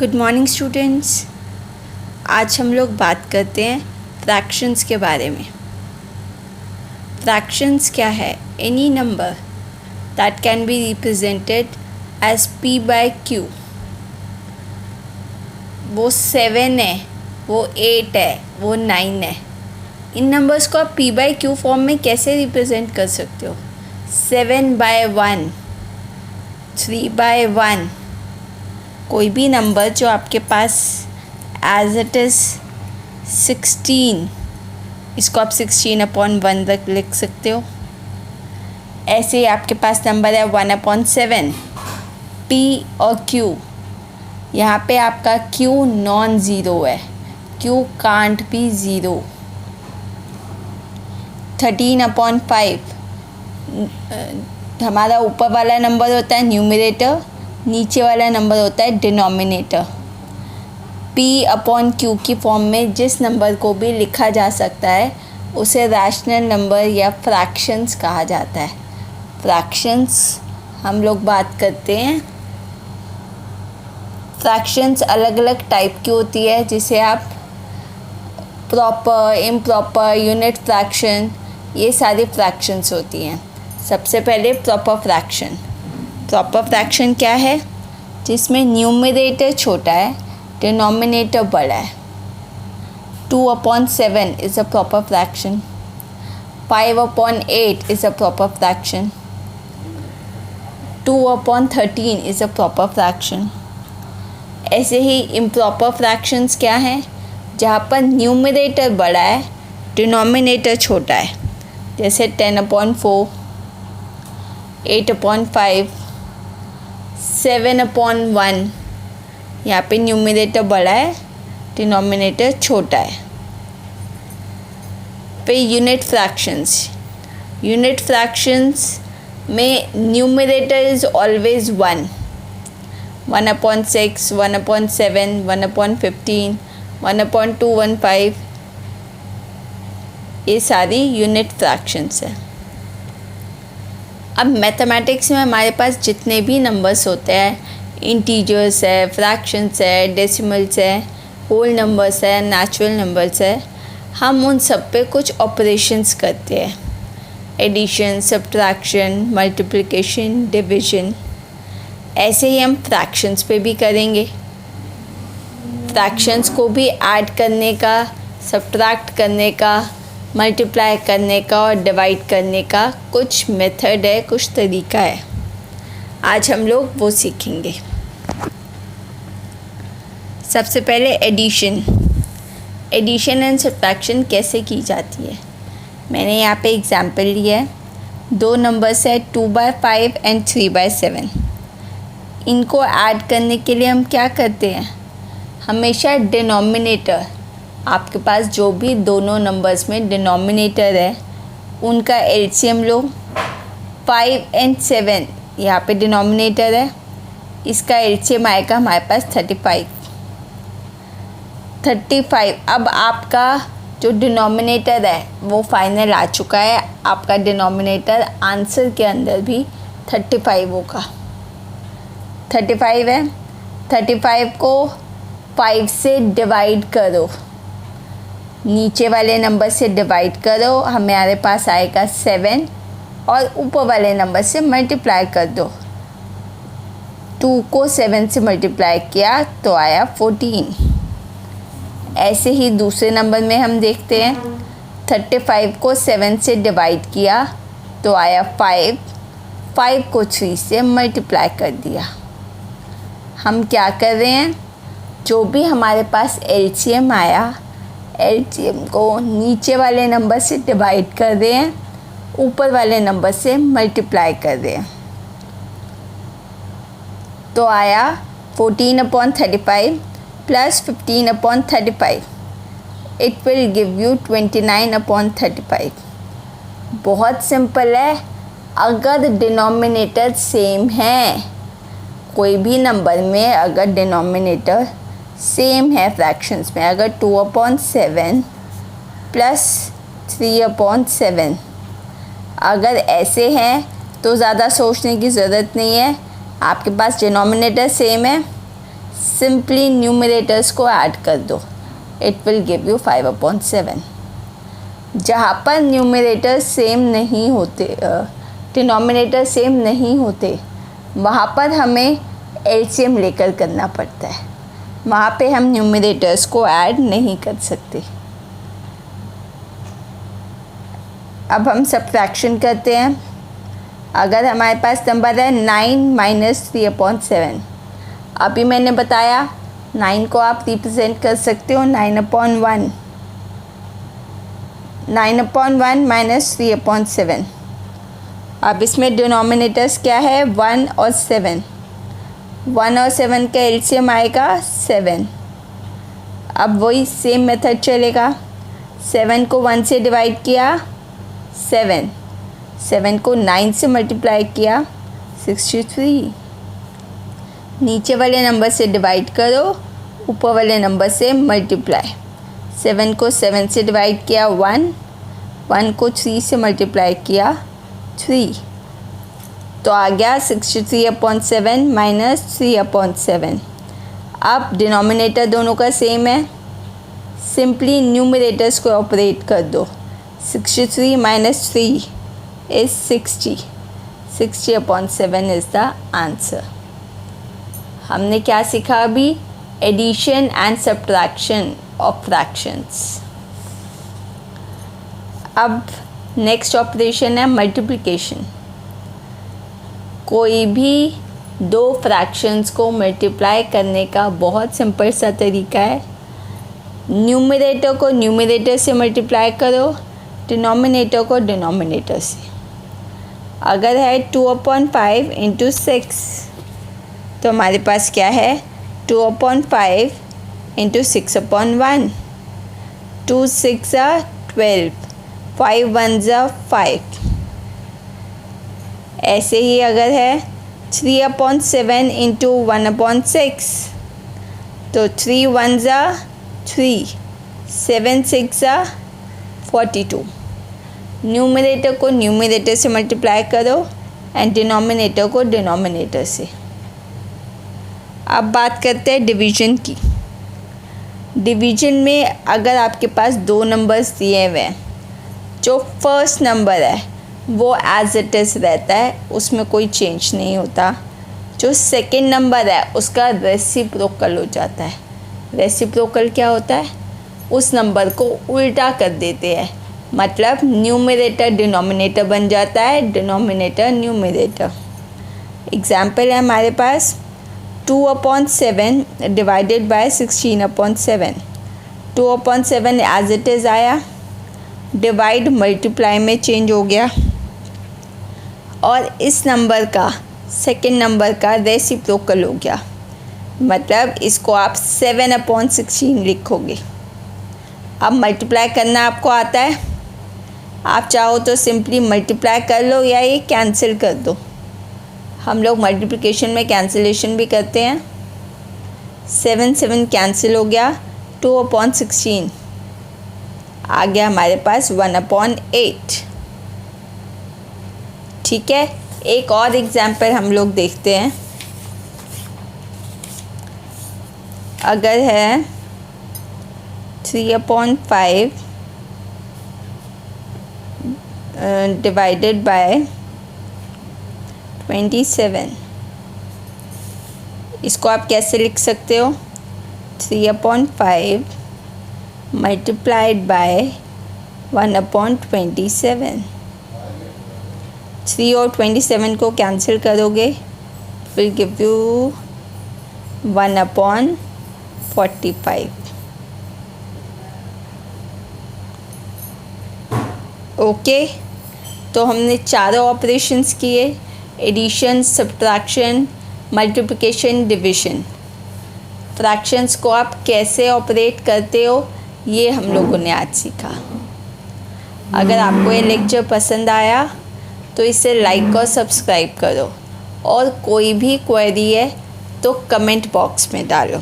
Good morning students. आज हम लोग बात करते हैं फ्रैक्शंस के बारे में। फ्रैक्शंस क्या है? Any number that can be represented as p by q। वो 7 है, वो 8 है, वो 9 है। इन नंबर्स को आप p बाय q फॉर्म में कैसे रिप्रेजेंट कर सकते हो? 7 बाय 1, 3 बाय 1। कोई भी नंबर जो आपके पास एज इट इज़ 16, इसको आप 16/1 तक लिख सकते हो। ऐसे ही आपके पास नंबर है 1/7, p और q। यहाँ पे आपका q नॉन ज़ीरो है, q कांट बी ज़ीरो। 13/5 हमारा ऊपर वाला नंबर होता है न्यूमरेटर, नीचे वाला नंबर होता है डिनोमिनेटर। p/q की फॉर्म में जिस नंबर को भी लिखा जा सकता है उसे रैशनल नंबर या फ्रैक्शंस कहा जाता है। फ्रैक्शंस हम लोग बात करते हैं। फ्रैक्शंस अलग अलग टाइप की होती है, जिसे आप प्रॉपर, इम्प्रॉपर, यूनिट फ्रैक्शन, ये सारी फ्रैक्शंस होती हैं। सबसे पहले प्रॉपर फ्रैक्शन। प्रॉपर फ्रैक्शन क्या है? जिसमें न्यूमरेटर छोटा है, डिनोमिनेटर बड़ा है। 2/7 is a proper fraction. 5/8 is a proper fraction. 2/13 is a proper fraction. ऐसे ही इम्प्रॉपर फ्रैक्शंस क्या हैं? जहाँ पर न्यूमरेटर बड़ा है, डिनोमिनेटर छोटा है। जैसे 10/4, 8/5, 7/1। यहाँ पे न्यूमरेटर बड़ा है, डिनोमिनेटर छोटा है। फिर यूनिट फ्रैक्शंस। यूनिट फ्रैक्शंस में न्यूमरेटर इज़ ऑलवेज 1। 1/6, 1/7, 1/15, 1/215, ये सारी यूनिट फ्रैक्शंस है। अब मैथमेटिक्स में हमारे पास जितने भी नंबर्स होते हैं, इंटीजर्स है, फ्रैक्शंस है, डेसिमल्स है, होल नंबर्स है, नेचुरल नंबर्स है, हम उन सब पे कुछ ऑपरेशंस करते हैं। Addition, subtraction, multiplication, division. ऐसे ही हम फ्रैक्शंस पे भी करेंगे। फ्रैक्शंस को भी ऐड करने का, सब्ट्रैक्ट करने का, मल्टीप्लाई करने का और डिवाइड करने का कुछ मेथड है, कुछ तरीका है। आज हम लोग वो सीखेंगे। सबसे पहले एडिशन। एडिशन एंड सब्ट्रैक्शन कैसे की जाती है? मैंने यहाँ पे एग्जांपल लिया है। दो नंबर्स है 2/5 एंड 3/7। इनको ऐड करने के लिए हम क्या करते हैं? हमेशा डिनोमिनेटर, आपके पास जो भी दोनों नंबर्स में डिनोमिनेटर है उनका एलसीएम लो। 5 and 7 यहाँ पे डिनोमिनेटर है, इसका एलसीएम आएगा हमारे पास 35। अब आपका जो डिनोमिनेटर है वो फाइनल आ चुका है। आपका डिनोमिनेटर आंसर के अंदर भी 35 होगा। 35 है, 35 को 5 से डिवाइड करो, नीचे वाले नंबर से डिवाइड करो, हमारे पास आएगा 7 और ऊपर वाले नंबर से मल्टीप्लाई कर दो। 2 को 7 से मल्टीप्लाई किया तो आया 14। ऐसे ही दूसरे नंबर में हम देखते हैं, 35 को 7 से डिवाइड किया तो आया 5। 5 को 3 से मल्टीप्लाई कर दिया। हम क्या कर रहे हैं? जो भी हमारे पास एलसीएम आया, एलसीएम को नीचे वाले नंबर से डिवाइड कर रहे हैं, ऊपर वाले नंबर से मल्टीप्लाई कर रहे हैं। तो आया 14/35 plus 15/35। It will give you 29/35। बहुत सिंपल है। अगर डिनोमिनेटर सेम है, कोई भी नंबर में अगर डिनोमिनेटर सेम है फ्रैक्शंस में, अगर 2/7 प्लस 3/7 अगर ऐसे हैं तो ज़्यादा सोचने की ज़रूरत नहीं है। आपके पास डिनोमिनेटर सेम है, सिंपली न्यूमरेटर्स को ऐड कर दो, इट विल गिव यू 5/7। जहाँ पर न्यूमरेटर सेम नहीं होते, डिनोमिनेटर सेम नहीं होते, वहाँ पर हमें एलसीएम लेकर करना पड़ता है, वहाँ पे हम न्यूमरेटर्स को ऐड नहीं कर सकते। अब हम सब्ट्रैक्शन करते हैं। अगर हमारे पास नंबर है 9 - 3/7, अभी मैंने बताया 9 को आप रिप्रेजेंट कर सकते हो 9/1, 9/1 - 3/7। अब इसमें डिनोमिनेटर्स क्या है, 1 और 7। 1 और 7 का एलसीएम आएगा 7। अब वही सेम मेथड चलेगा। 7 को 1 से डिवाइड किया 7, 7 को 9 से मल्टीप्लाई किया 63। नीचे वाले नंबर से डिवाइड करो, ऊपर वाले नंबर से मल्टीप्लाई। 7 को 7 से डिवाइड किया 1, 1 को 3 से मल्टीप्लाई किया 3, तो आ गया 63/7 - 3/7। अब डिनोमिनेटर दोनों का सेम है, सिंपली न्यूमरेटर्स को ऑपरेट कर दो। 63 - 3 is 60, 60/7 इज़ द आंसर। हमने क्या सीखा अभी, addition and subtraction of fractions. अब नेक्स्ट ऑपरेशन है मल्टीप्लिकेशन। कोई भी दो फ्रैक्शंस को मल्टीप्लाई करने का बहुत सिंपल सा तरीका है। न्यूमरेटर को न्यूमरेटर से मल्टीप्लाई करो, डिनोमिनेटर को डिनोमिनेटर से। अगर है 2/5 × 6, तो हमारे पास क्या है 2/5 × 6/1, 2 6 12, 5 1 5। ऐसे ही अगर है 3/7 × 1/6, तो 3 1 3, 7 6 42। न्यूमरेटर को न्यूमरेटर से मल्टीप्लाई करो एंड डिनोमिनेटर को डिनोमिनेटर से। अब बात करते हैं डिवीज़न की। डिवीज़न में अगर आपके पास दो नंबर्स दिए हुए हैं, जो फर्स्ट नंबर है वो एज इट इज़ रहता है, उसमें कोई चेंज नहीं होता। जो सेकंड नंबर है उसका रेसिप्रोकल हो जाता है। रेसिप्रोकल क्या होता है, उस नंबर को उल्टा कर देते हैं, मतलब न्यूमरेटर डिनोमिनेटर बन जाता है, डिनोमिनेटर न्यूमरेटर। एग्जाम्पल है हमारे पास 2/7 divided by 16/7। 2/7 as it is आया, डिवाइड मल्टीप्लाई में चेंज हो गया, और इस नंबर का सेकंड नंबर का रेसिप्रोकल हो गया, मतलब इसको आप 7/16 लिखोगे। अब मल्टीप्लाई करना आपको आता है, आप चाहो तो सिंपली मल्टीप्लाई कर लो या ये कैंसिल कर दो। हम लोग मल्टीप्लिकेशन में कैंसिलेशन भी करते हैं। 7 7 कैंसिल हो गया, 2/16 आ गया हमारे पास 1/8। ठीक है, एक और एग्जाम्पल हम लोग देखते हैं। अगर है 3/5 डिवाइडेड बाय 27, इसको आप कैसे लिख सकते हो, 3/5 मल्टीप्लाइड बाय 1/27। 3 और 27 को कैंसिल करोगे, विल गिव यू 1/45। ओके, तो हमने चारों ऑपरेशंस किए, addition, subtraction, multiplication, division. Fractions को आप कैसे ऑपरेट करते हो ये हम लोगों ने आज सीखा। अगर आपको ये लेक्चर पसंद आया तो इसे लाइक और सब्सक्राइब करो, और कोई भी क्वेरी है तो कमेंट बॉक्स में डालो।